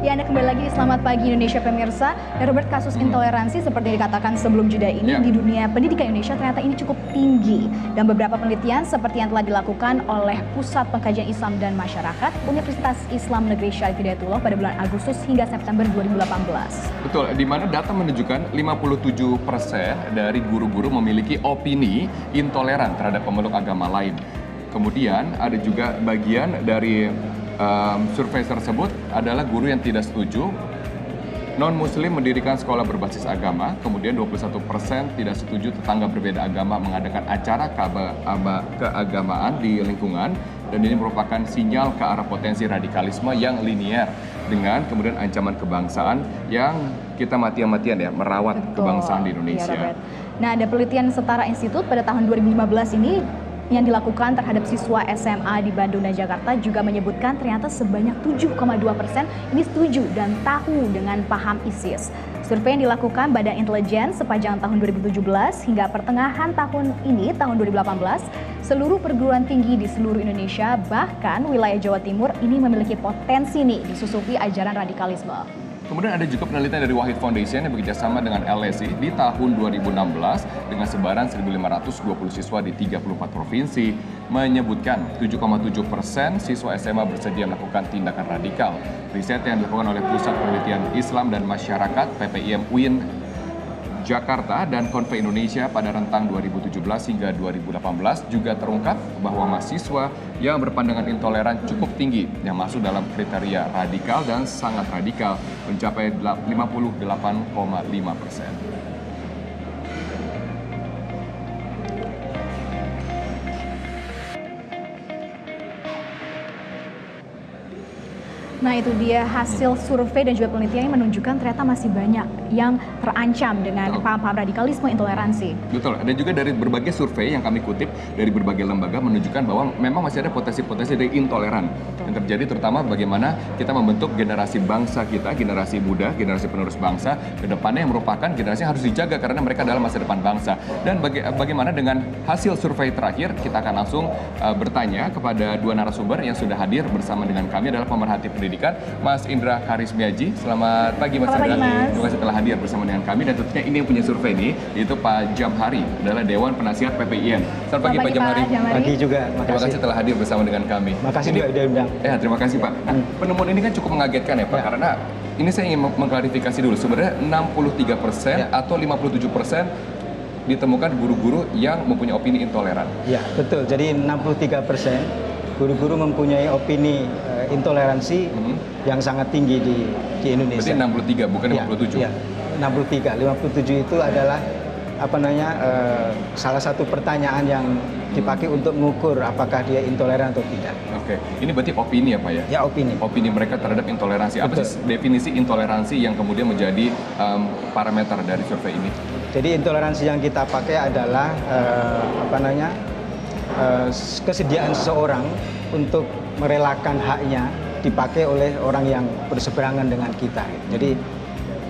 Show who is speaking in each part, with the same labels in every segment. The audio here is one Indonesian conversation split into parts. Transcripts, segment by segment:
Speaker 1: Ya, Anda kembali lagi di Selamat Pagi Indonesia pemirsa. Dan Robert, kasus intoleransi seperti yang dikatakan sebelum jeda ini di dunia pendidikan Indonesia ternyata ini cukup tinggi. Dan beberapa penelitian seperti yang telah dilakukan oleh Pusat Pengkajian Islam dan Masyarakat Universitas Islam Negeri Syarif Hidayatullah pada bulan Agustus hingga September 2018.
Speaker 2: Betul, di mana data menunjukkan 57% dari guru-guru memiliki opini intoleran terhadap pemeluk agama lain. Kemudian ada juga bagian dari survei tersebut adalah guru yang tidak setuju non-muslim mendirikan sekolah berbasis agama, kemudian 21% tidak setuju tetangga berbeda agama mengadakan acara keagamaan di lingkungan, dan ini merupakan sinyal ke arah potensi radikalisme yang linier dengan kemudian ancaman kebangsaan yang kita mati-matian ya merawat kebangsaan di Indonesia.
Speaker 1: Ya, nah, ada penelitian Setara Institut pada tahun 2015 ini yang dilakukan terhadap siswa SMA di Bandung dan Jakarta juga menyebutkan ternyata sebanyak 7,2% ini setuju dan tahu dengan paham ISIS. Survei yang dilakukan Badan Intelijen sepanjang tahun 2017 hingga pertengahan tahun ini, tahun 2018, seluruh perguruan tinggi di seluruh Indonesia, bahkan wilayah Jawa Timur ini memiliki potensi nih disusupi ajaran radikalisme.
Speaker 2: Kemudian ada juga penelitian dari Wahid Foundation yang bekerjasama dengan LSI di tahun 2016 dengan sebaran 1.520 siswa di 34 provinsi menyebutkan 7,7% siswa SMA bersedia melakukan tindakan radikal. Riset yang dilakukan oleh Pusat Penelitian Islam dan Masyarakat PPIM UIN Jakarta dan Konve Indonesia pada rentang 2017 hingga 2018 juga terungkap bahwa mahasiswa yang berpandangan intoleran cukup tinggi yang masuk dalam kriteria radikal dan sangat radikal mencapai 58,5%.
Speaker 1: Nah, itu dia hasil survei dan juga penelitian yang menunjukkan ternyata masih banyak yang terancam dengan paham-paham radikalisme, intoleransi.
Speaker 2: Betul, dan juga dari berbagai survei yang kami kutip dari berbagai lembaga menunjukkan bahwa memang masih ada potensi-potensi dari intoleran yang terjadi, terutama bagaimana kita membentuk generasi bangsa kita, generasi muda, generasi penerus bangsa ke depannya yang merupakan generasi yang harus dijaga karena mereka adalah masa depan bangsa. Dan bagaimana dengan hasil survei terakhir, kita akan langsung bertanya kepada dua narasumber yang sudah hadir bersama dengan kami adalah pemerhati pendidikan Mas Indra Karismiaji. Selamat pagi Mas Indra. Terima kasih telah hadir bersama dengan kami, dan tentunya ini yang punya survei ini yaitu Pak Jamhari adalah Dewan Penasihat PPIN. Selamat pagi Pak Jamhari.
Speaker 3: Pagi juga.
Speaker 2: Terima kasih telah hadir bersama dengan kami.
Speaker 3: Makasih juga sudah undang.
Speaker 2: Terima kasih Pak. Nah, penemuan ini kan cukup mengagetkan ya Pak, karena ini saya ingin mengklarifikasi dulu. Sebenarnya 63% atau 57% ditemukan guru-guru yang mempunyai opini intoleran.
Speaker 3: Ya, betul. Jadi 63% guru-guru mempunyai opini intoleransi yang sangat tinggi di Indonesia.
Speaker 2: Berarti 63 bukan 57.
Speaker 3: Ya, 63. 57 itu adalah salah satu pertanyaan yang dipakai untuk mengukur apakah dia intoleran atau tidak.
Speaker 2: Oke, ini berarti opini ya Pak ya?
Speaker 3: Ya, opini.
Speaker 2: Opini mereka terhadap intoleransi. Apa sih definisi intoleransi yang kemudian menjadi parameter dari survei ini?
Speaker 3: Jadi intoleransi yang kita pakai adalah kesediaan seseorang untuk merelakan haknya dipakai oleh orang yang berseberangan dengan kita. Jadi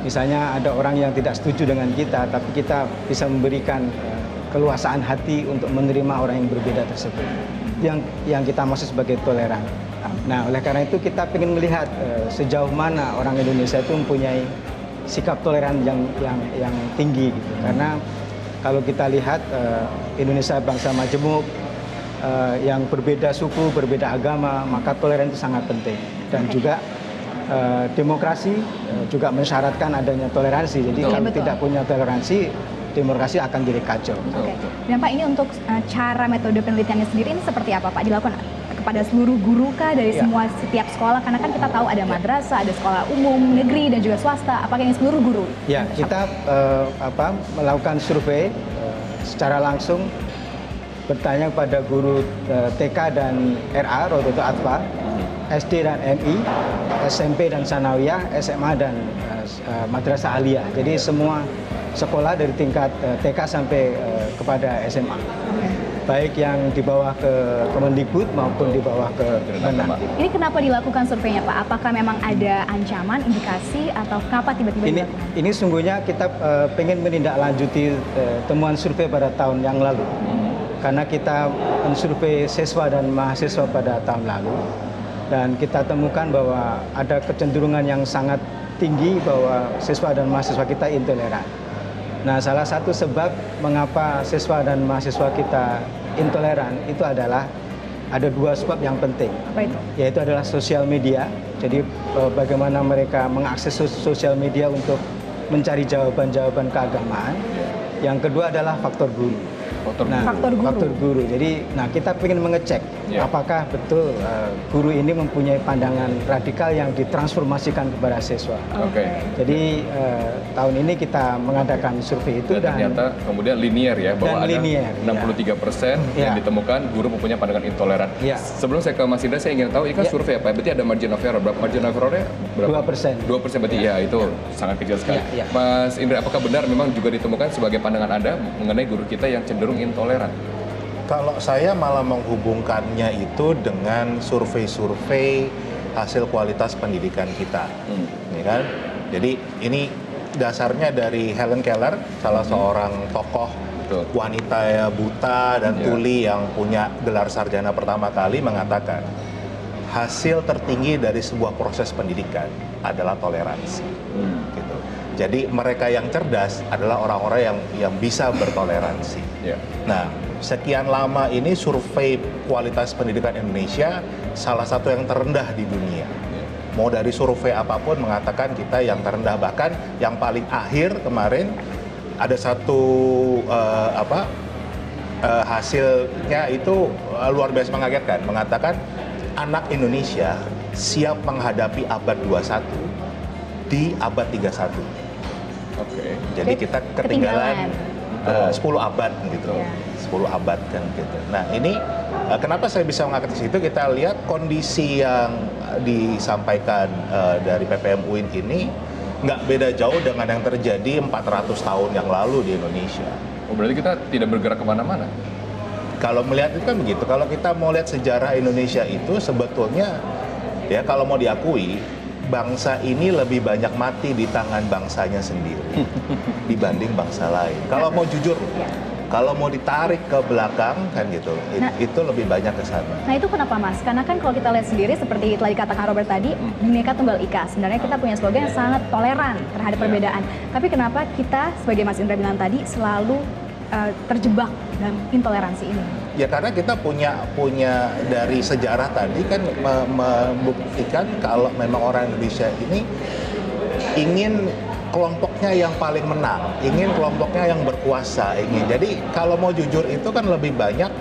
Speaker 3: misalnya ada orang yang tidak setuju dengan kita, tapi kita bisa memberikan keluasaan hati untuk menerima orang yang berbeda tersebut. Yang kita maksud sebagai toleran. Nah, oleh karena itu kita ingin melihat sejauh mana orang Indonesia itu mempunyai sikap toleran yang tinggi gitu. Karena kalau kita lihat Indonesia bangsa majemuk, yang berbeda suku, berbeda agama, maka toleran itu sangat penting. Dan juga demokrasi juga mensyaratkan adanya toleransi. Jadi kalau tidak punya toleransi, demokrasi akan jadi kacau.
Speaker 1: Dan Pak, ini untuk cara metode penelitiannya sendiri ini seperti apa Pak? Dilakukan kepada seluruh guru kah dari setiap sekolah? Karena kan kita tahu ada madrasah, ada sekolah umum, negeri, dan juga swasta. Apakah ini seluruh guru?
Speaker 3: Ya, kita melakukan survei secara langsung, bertanya kepada guru TK dan RA, Rodoto Atfa, SD dan MI, SMP dan Sanawiyah, SMA dan Madrasah Aliyah. Jadi semua sekolah dari tingkat TK sampai kepada SMA. Baik yang di bawah ke Kemendikbud maupun di bawah ke Menang.
Speaker 1: Ini kenapa dilakukan surveinya Pak? Apakah memang ada ancaman, indikasi, atau kenapa tiba-tiba dilakukan?
Speaker 3: Ini sungguhnya kita pengen menindaklanjuti temuan survei pada tahun yang lalu. Karena kita mensurvei siswa dan mahasiswa pada tahun lalu. Dan kita temukan bahwa ada kecenderungan yang sangat tinggi bahwa siswa dan mahasiswa kita intoleran. Nah, salah satu sebab mengapa siswa dan mahasiswa kita intoleran itu adalah ada dua sebab yang penting.
Speaker 1: Apa itu?
Speaker 3: Yaitu adalah sosial media. Jadi bagaimana mereka mengakses sosial media untuk mencari jawaban-jawaban keagamaan. Yang kedua adalah faktor guru. Faktor guru. Jadi, kita ingin mengecek apakah betul guru ini mempunyai pandangan radikal yang ditransformasikan kepada siswa. Jadi tahun ini kita mengadakan survei itu
Speaker 2: dan ternyata kemudian linier ya, bahwa ada 63% yang ditemukan guru mempunyai pandangan intoleran. Sebelum saya ke Mas Indra, saya ingin tahu ini kan survei apa? Berarti ada margin of error. Berapa margin of errornya?
Speaker 3: 2%.
Speaker 2: 2% berarti itu sangat kecil sekali. Mas Indra, apakah benar memang juga ditemukan sebagai pandangan Anda mengenai guru kita yang cenderung intoleran?
Speaker 4: Kalau saya malah menghubungkannya itu dengan survei-survei hasil kualitas pendidikan kita, ya kan? Jadi ini dasarnya dari Helen Keller, salah seorang tokoh wanita buta dan tuli yang punya gelar sarjana pertama kali, mengatakan hasil tertinggi dari sebuah proses pendidikan adalah toleransi. Gitu. Jadi mereka yang cerdas adalah orang-orang yang bisa bertoleransi. Nah, sekian lama ini survei kualitas pendidikan Indonesia salah satu yang terendah di dunia. Mau dari survei apapun mengatakan kita yang terendah, bahkan yang paling akhir kemarin ada satu hasilnya itu luar biasa mengagetkan, mengatakan anak Indonesia siap menghadapi abad 21 di abad 31. Jadi kita ketinggalan 10 abad gitu. 10 abad kan gitu. Nah, ini kenapa saya bisa mengangkat di situ? Kita lihat kondisi yang disampaikan dari PPM UIN ini nggak beda jauh dengan yang terjadi 400 tahun yang lalu di Indonesia.
Speaker 2: Oh, berarti kita tidak bergerak kemana-mana?
Speaker 4: Kalau melihat itu kan begitu. Kalau kita mau lihat sejarah Indonesia itu sebetulnya, ya kalau mau diakui, bangsa ini lebih banyak mati di tangan bangsanya sendiri dibanding bangsa lain. Kalau mau jujur, kalau mau ditarik ke belakang kan gitu, itu lebih banyak ke sana.
Speaker 1: Nah, itu kenapa, Mas? Karena kan kalau kita lihat sendiri seperti telah dikatakan Robert tadi, Bhinneka Tunggal Ika. Sebenarnya kita punya slogan yang sangat toleran terhadap perbedaan. Tapi kenapa kita sebagai Mas Indra bilang tadi selalu terjebak dalam intoleransi ini?
Speaker 4: Ya karena kita punya dari sejarah tadi kan membuktikan kalau memang orang Indonesia ini ingin kelompoknya yang paling menang, ingin kelompoknya yang berkuasa, ingin. Jadi kalau mau jujur itu kan lebih banyak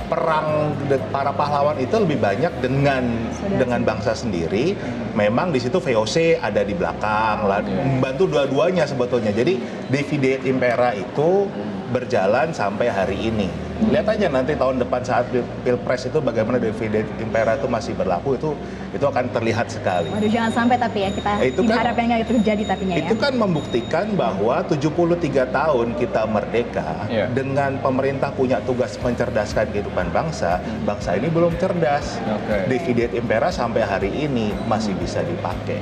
Speaker 4: perang para pahlawan itu lebih banyak dengan bangsa sendiri. Memang di situ VOC ada di belakang, membantu dua-duanya sebetulnya. Jadi divide et impera itu berjalan sampai hari ini. Lihat aja nanti tahun depan saat Pilpres itu bagaimana divide et impera itu masih berlaku, itu akan terlihat sekali.
Speaker 1: Waduh, jangan sampai tapi ya, kita harapkan nggak terjadi tapinya ya.
Speaker 4: Itu kan membuktikan bahwa 73 tahun kita merdeka dengan pemerintah punya tugas mencerdaskan kehidupan bangsa, bangsa ini belum cerdas. Divide et impera sampai hari ini masih bisa dipakai.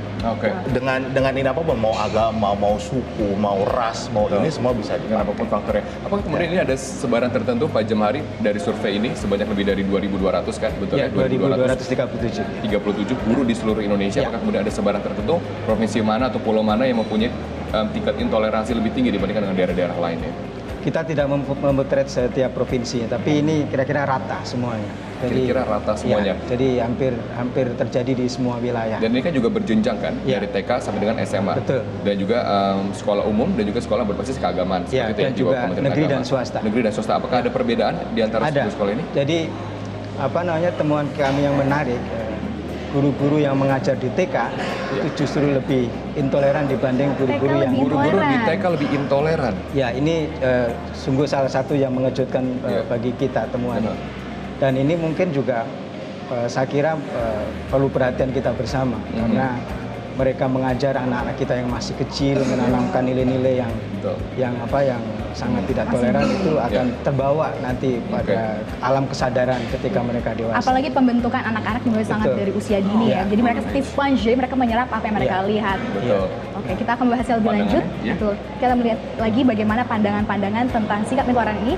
Speaker 4: Dengan ini apapun, mau agama, mau suku, mau ras, mau ini semua bisa dipakai.
Speaker 2: Dengan apapun faktornya. Apakah kemudian ini ada sebaran tertentu Pak Jemhari dari survei ini sebanyak lebih dari 2.200 kan, betul ya?
Speaker 3: 2.237.
Speaker 2: 37 guru di seluruh Indonesia. Apakah kemudian ada sebaran tertentu provinsi mana atau pulau mana yang mempunyai tingkat intoleransi lebih tinggi dibandingkan dengan daerah-daerah lainnya?
Speaker 3: Kita tidak memotret setiap provinsi, tapi ini kira-kira rata semuanya.
Speaker 2: Kira-kira rata semuanya.
Speaker 3: Ya, jadi hampir terjadi di semua wilayah.
Speaker 2: Dan ini kan juga berjenjang kan, dari TK sampai dengan SMA.
Speaker 3: Betul.
Speaker 2: Dan juga sekolah umum dan juga sekolah berbasis keagamaan.
Speaker 3: Ya, dan juga negeri dan swasta.
Speaker 2: Negeri dan swasta. Apakah ada perbedaan di antara sekolah ini?
Speaker 3: Jadi temuan kami yang menarik, guru-guru yang mengajar di TK itu justru lebih intoleran dibanding guru-guru yang
Speaker 2: guru-guru di TK lebih intoleran.
Speaker 3: Ya, ini sungguh salah satu yang mengejutkan bagi kita temuannya. Dan ini mungkin juga saya kira perlu perhatian kita bersama karena mereka mengajar anak-anak kita yang masih kecil menanamkan nilai-nilai yang sangat tidak toleran, itu akan terbawa nanti pada alam kesadaran ketika mereka dewasa.
Speaker 1: Apalagi pembentukan anak-anak dimulai sangat dari usia dini ya. Jadi mereka seperti sponge, jadi mereka menyerap apa yang mereka lihat. Oke, kita akan membahas lebih lanjut. Betul. Kita melihat lagi bagaimana pandangan-pandangan tentang sikap intoleran ini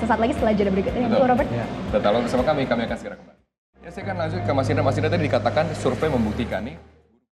Speaker 1: sesaat lagi setelah jeda berikut ini. Betul, Robert.
Speaker 2: Tetaplah bersama kami akan segera kembali. Ya saya kan langsung ke Mas Indra. Mas Indra tadi dikatakan survei membuktikan nih